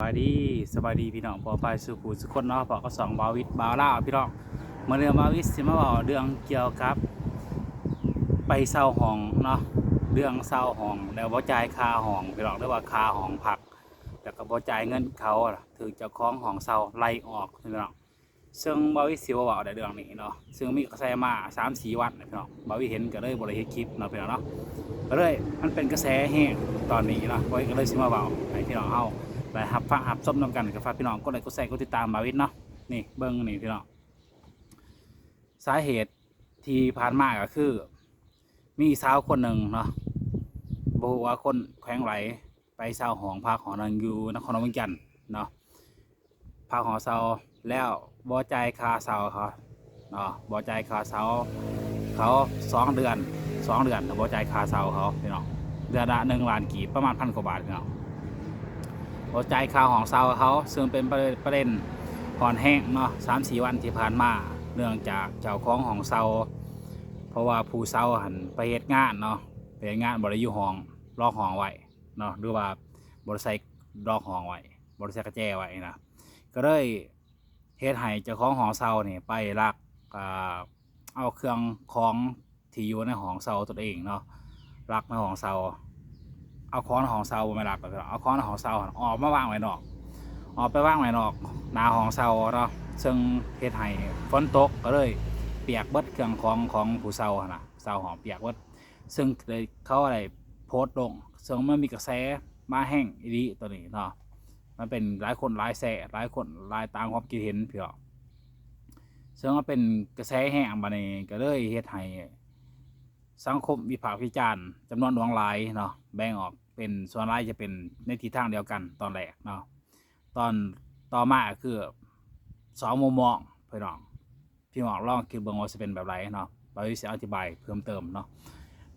สบายดีพี่น้องพอไปสู่ผู้สุคนเนาะพอก็สองบาวิทบาวล่าพี่น้องเมื่อเรื่องบาวิทสิมาบอกเรื่องเกี่ยวกับไปเศร้าห้องเนาะเรื่องเศร้าห้องแล้วบ่จ่ายค่าห้องพี่น้องเรียกว่าค่าห้องพักแล้วก็บ่จ่ายเงินเขาถือเจ้าของห้องเศร้าไล่ออกพี่น้องซึ่งบาวิทสิว่าในเรื่องนี้เนาะซึ่งมีกระแสมา3-4 วันพี่น้องบาวิทเห็นก็เลยบ่ได้เฮ็ดคลิปเนาะพี่น้องเนาะก็เลยมันเป็นกระแสแห้งตอนนี้เนาะบาวิทก็เลยสิมาบอกให้พี่น้องเฮาไปหับส้มน้ำกันกับฝากพี่น้องกดไลค์กดแชร์กดติดตามบาวิทเนาะนี่เบิ้งนี่พี่น้องสาเหตุที่ผ่านมาก็คือมีสาวคนหนึ่งเนาะบอกว่าคนแขวงไหลไปเช่าห้องพักหอนึงอยู่นครนายกเนาะพักหอเช่าแล้วบ่จ่ายค่าเช่าเขาเนาะบ่จ่ายค่าเช่าเขา2 เดือนบ่จ่ายค่าเช่าเขาพี่น้องเดือนละ1 ล้านกีบประมาณ1,000 กว่าบาทพี่น้องบ่จ่ายค่าห้องเช่าเขาซึ่งเป็นประเด็นผ่อนแห้งเนาะ3-4 วันที่ผ่านมาเนื่องจากเจ้าของห้องเช่าเพราะว่าผู้เช่าหันไปเฮ็ดงานเนาะไปเฮ็ดงานบ่ได้อยู่ห้องล็อกห้องไว้เนาะหรือว่าบ่ได้ใส่ล็อกห้องไว้บ่ได้ใส่กุญแจไว้นะก็เลยเฮ็ดให้เจ้าของห้องเช่านี่ไปลักเอาเครื่องของที่อยู่ในห้องเช่าตัวเองเนาะลักในห้องเช่าเอาของในห้องเช่าบ่แม่นลักเอาของในห้องเช่าออกมาวางไว้นอกออกไปวางไว้นอกหน้าห้องเช่าเนาะซึ่งเฮ็ดให้ฝนตกก็เลยเปียกเบิดเครื่องของผู้เช่าหั่นน่ะเช่าห้องเปียกเบิดซึ่งเลยเขาอะไรโพสต์ลงซึ่งมันมีกระแสมาแห้งอีหลีตัวนี้เนาะมันเป็นหลายคนหลายแสหลายคนหลายต่างความคิดเห็นพี่น้องซึ่งมันเป็นกระแสแห้งมานี่ก็เลยเฮ็ดให้สังคมวิพากษ์วิจารณ์จำนวนหลายเนาะแบ่งออกเป็นส่วนหลายจะเป็นในทิศทางเดียวกันตอนแรกเนาะตอนต่อมาคือ2 มุมมองพี่น้องลองคิดเบิ่งว่าจะเป็นแบบไรเนาะเราจะอธิบายเพิ่มเติมเนาะ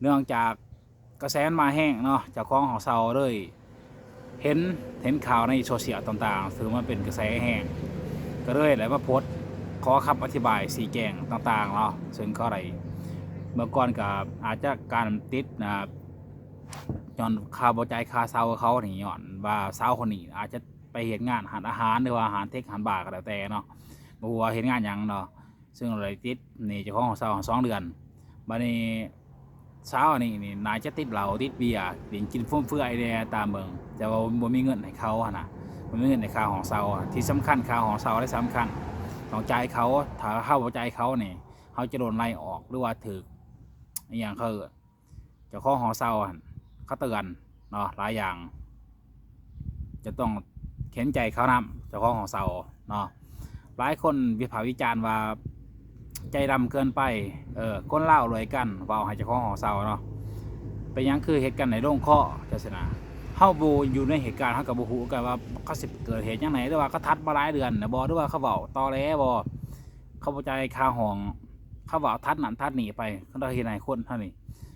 เนื่องจากกระแสมาแห้งเนาะเจ้าของของเซาเลยเห็นข่าวในโซเชียลต่างๆถือมันเป็นกระแสแห้งก็เลยแล้วมาโพสต์ขอคำอธิบายสีแจงต่างๆเนาะซึ่งก็อะไรเมื่อก่อนกับอาจจะการติดนะย้อนค่าบริจาคค่าเซาเขาหนีย้อนว่าเซาคนนี้อาจจะไปเห็นงานอาหารหรือว่าอาหารเทคอาหารบาร์ก็แล้วแต่เนาะบ่ว่าเห็นงานอย่างเนาะซึ่งอะไรติดนี่เจ้าของเซา2 เดือนบัดนี้เช้านี่นายจะติดเหล้าติดเบียร์กินฟุ่มเฟือยเนี่ยตามเมืองแต่ว่าบ่มีเงินให้เขานะบ่มีเงินในค่าของเซาที่สำคัญค่าของเซาได้สำคัญต้องจ่ายเขาถ้าเข้าบ่จ่ายเขาเนี่ยเขาจะโดนไล่ออกหรือว่าถูกอย่างเขาเจ้าของหอเซาเขาเตือนเนาะหลายอย่างจะต้องเข็นใจเขานำเจ้าของหอเซาเนาะหลายคนวิพากษ์วิจารณ์ว่าใจดำเกินไปคนเล่ารวยกันว่าให้เจ้าของหอเซาเนาะไปยังคือเหตุการณ์ในโรงข้อจังซี่นะเฮาบ่อยู่ในเหตุการณ์เฮาก็บ่ฮู้กันว่าเขาสิเกิดเหตุจังไดหรือว่าเขาทัดมาหลายเดือนน่ะบ่หรือว่าเขาเว้าตอแหลบ่เขาบ่จ่ายค่าห้องเขาเว้าทัดนั่นทัดนี่ไปเขาได้เฮ็ดให้คนเท่านี้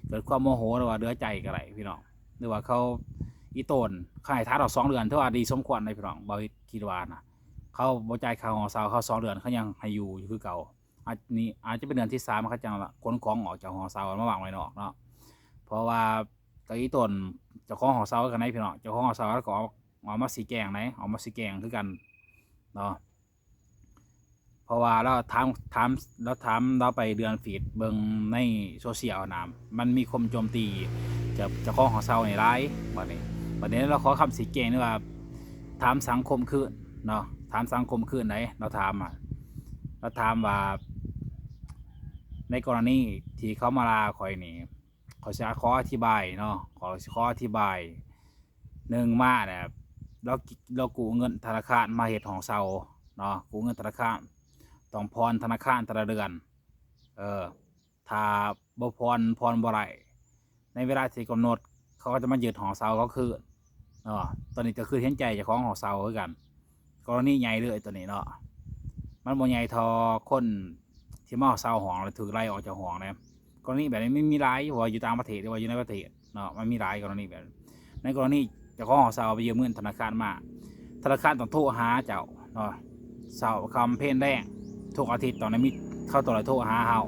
เกิดความโมโหหรือว่าเดือใจก็ได้พี่น้องหรือว่าเขาอีโตนเขาให้ทัดออก2 เดือนถือว่าดีสมควรเลยพี่น้องบ่คิดว่านะเขาบ่จ่ายค่าห้องเช่าเขา2 เดือนเขายังให้อยู่คือเก่าอาจจะเป็นเดือนที่3เขาจังละขนของออกจากหอเช่ามาวางไว้นอกเนาะเพราะว่าก็อีต้นเจ้าของหอเช่ากันไหนพี่น้องเจ้าของหอเช่าก็ออกมาสีแกงไหนออกมาสีแกงคือกันเนาะเพราะว่าเราถามเราไปเดือนฟีดเบิ่งในโซเชียลนะมันมีคมโจมตีจากเจ้าของหอเช่าในร้ายบัดนี้เราขอคำสีแกงนี่ว่าถามสังคมคืนเนาะถามสังคมคืนไหนเราถามว่าในกรณีที่เขามาลาข่อยนี่ขออธิบายเนาะขออธิบาย1มาเนี่ยเรากู้เงินธนาคารมาเฮ็ดของเซาเนาะกู้เงินธนาคารต้องผ่อนธนาคารแต่ละเดือนถ้าบ่ผ่อนบ่ได้ในเวลาที่กำหนดเขาก็จะมายึดหอเซาเขาคืนเนาะตอนนี้ก็คือเห็นใจเจ้าของหอเซาคือกันกรณีใหญ่เลยตัวนี้เนาะมันบ่ใหญ่ทอคนที่มาเซาห้องแล้วถูกไล่ออกจากห้องนะกรณีแบบนี้ไม่มีหลายว่าอยู่ต่างประเทศหรือว่าอยู่ในประเทศเนาะมันมีหลายกรณีแบบในกรณีเจ้าของหอเซาไปยืมเงินธนาคารมาธนาคารต้องโทรหาเจ้าเนาะเซาคำเพนแดงทุกอาทิตย์ตอนนี้มีเข้าตัวโทรหาเฮา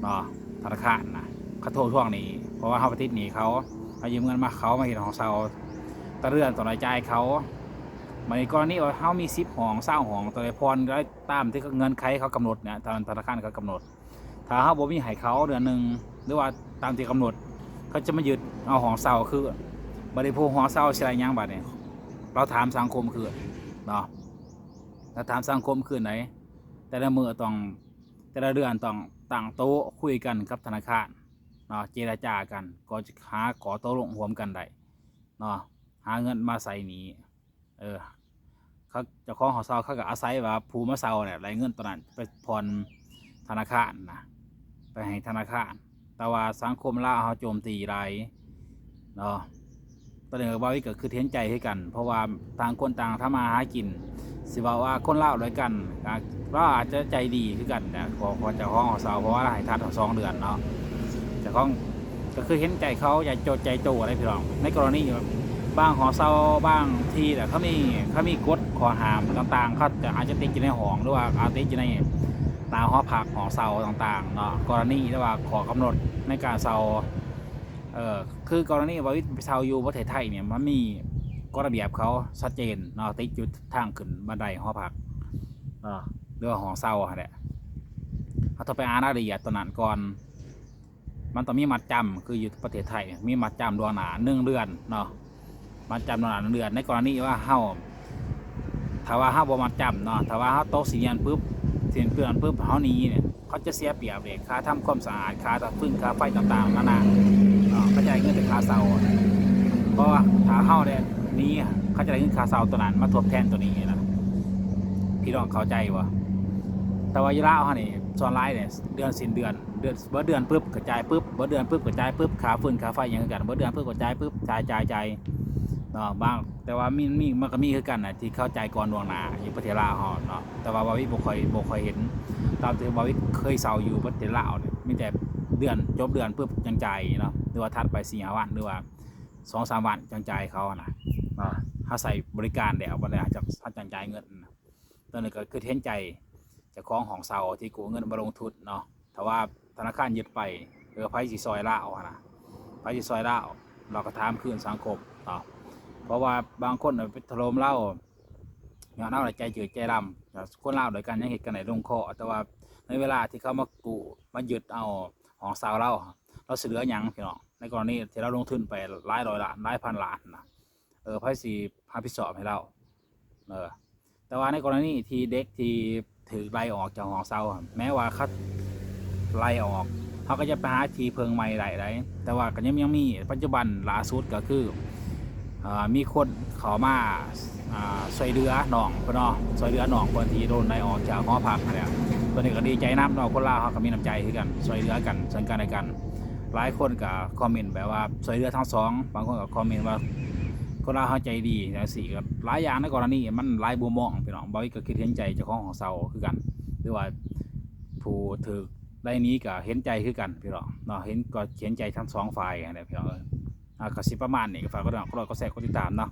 เนาะธนาคารนะเขาโทรช่วงนี้เพราะว่าเฮาไปติดหนี้เขายืมเงินมาเขามาเห็นของเซาตะเรื่อนต่อรายจ่ายเขา ในกรณีว่าเขามี10ห้อง20ห้องตัวใดพรได้ตามที่เงินไขเขากำหนดเนี่ยทางธนาคารเขากำหนดถ้าเขาบ่มีให้เขาเดือนหนึ่งหรือว่าตามที่กำหนดเขาจะมายึดเอาห้องเช่าคือบริโภคห้องเช่าใช่ยังบัดเนี่ยเราถามสังคมคือเนาะเราถามสังคมคือไหนแต่ละมื้อต้องแต่ละเดือนต้องตั้งโต๊ะคุยกันกับธนาคารเนาะเจรจากันก็จะหาขอโต๊ะลงร่วมกันได้เนาะหาเงินมาใส่นี้เขาเจ้าของหอเช่าเขาก็อาศัยว่าผู้มาเช่าเนี่ยรายเงินตอนนั้นไปผ่อนธนาคารนะไปให้ธนาคารแต่ว่าสังคมลาวเขาโจมตีรายเนาะตอนนี้ก็บ่าวก็คือเห็นใจให้กันเพราะว่าต่างคนต่างทำมาหากินสิว่าคนลาวด้วยกันก็อาจจะใจดีคือกันนะพอเจ้าของหอเช่าเพราะว่าให้ทัด2 เดือนเนาะเจ้าของก็คือเห็นใจเขาอย่าโจใจโจอะไรพี่น้องในกรณีบางหอเช่าบางที่แต่เขามีกฎข้อห้ามต่างๆเขาจะอาจจะติดอยู่ในห้องหรือว่าอาจจะติดอยู่ในตามหอพักหอเช่าต่างๆเนาะกรณีที่ว่าขอกำหนดในการเช่าคือกรณีว่าเช่าอยู่ประเทศไทยเนี่ยมันมีกฎระเบียบเขาชัดเจนเนาะติดอยู่ทางขึ้นบันไดหอพักหรือว่าหอเช่าแหละเขาต้องไปอ่านรายละเอียดตัวนั้นก่อนมันต้องมีมัดจำคืออยู่ประเทศไทยมีมัดจำดวงหนา1 เดือนเนาะมัดจำดวงหนา1 เดือนในกรณีว่าถ้าว่าเฮาบ่มัดจำเนาะถ้าว่าเฮาโต๊ะสีเงินปุ๊บเฮานี้เนี่ยเขาจะเสียเปรียบเลยค่าทำความสะอาดค่าตัดฟืนค่าไฟต่างๆนานาเขาจะได้เงินแต่ค่าเช่าเพราะว่าถ้าเฮาเนี่ยนี้เขาจะได้เงินค่าเช่าตัวนั้นมาทดแทนตัวนี้นะพี่น้องเข้าใจบ่แต่ว่ายีราฟนี่ส่วนร้ายเนี่ยเดือนสิ้นเดือนเดือนปุ๊บกระจายปุ๊บเดือนปุ๊บกระจายปุ๊บค่าฟืนค่าไฟอย่างกันเดือนปุ๊บกระจายปุ๊บจ่ายบางแต่ว่ามันก็มีคือกันนะที่เข้าใจก่อนดวงหนาอยู่ประเทศลาวเนาะแต่ว่าบาวิบ่ค่อยเห็นตามที่บาวิเคยเซาอยู่ประเทศลาวเนี่ยมีแต่เดือนจบเดือนปุ๊บจังใจเนาะหรือว่าทัดไป4-5 วันหรือว่า2-3 วันจังใจเขานะถ้าใส่บริการแล้วบ่ได้จะจังใจเงินตอนนี้ก็คือเห็นใจเจ้าของห้องเช่าที่กู้เงินมาลงทุนเนาะถ้าว่าธนาคารยึดไปไผสิซอยลาวนะไผสิซอยลาวเราก็ถามคืนสังคมเนาะเพราะว่าบางคนไปถล่มเล่าอย่างเล่าใจจืดใจดำคนเล่าโดยการยังเหตุกันไหนลงคอแต่ว่าในเวลาที่เขามากู้มายึดเอาของสาวเราเสือหยังพี่น้องในกรณีที่เราลงทุนไปหลายร้อยล้านหลายพันล้านนะไพ่สีพาพิสอบให้เราแต่ว่าในกรณีที่เด็กที่ถือไล่ออกจากของเซาแม้ว่าเขาไล่ออกเขาก็จะไปหาทีเพิงใหม่ได้แต่ว่าก็ยังมีปัจจุบันล่าสุดก็คือมีคนเขามาซอยเรือหนองเนาะซอยเรือหนองคนที่โดนไล่ออกจากหอพักเนี่ยตัวนี้ก็ดีใจน้ำเนาะคนลาวเขาก็มีน้ำใจคือกันซอยเรือกันสังกันในกันหลายคนก็คอมเมนต์แบบว่าซอยเรือทั้งสองบางคนก็คอมเมนต์ว่าคนลาวเข้าใจดีอย่างสี่กับหลายอย่างในกรณีมันหลายมุมมองพี่น้องบอยก็คิดเห็นใจเจ้าของเซาคือกันหรือว่าผู้ถือได้นี้ก็เห็นใจคือกันพี่น้องเนาะเห็นก็เห็นใจทั้ง2 ฝ่ายอะไรพี่น้องก็สิประมาณนี้ฝากก็ได้ก็แชร์ก็ติดตามเนาะ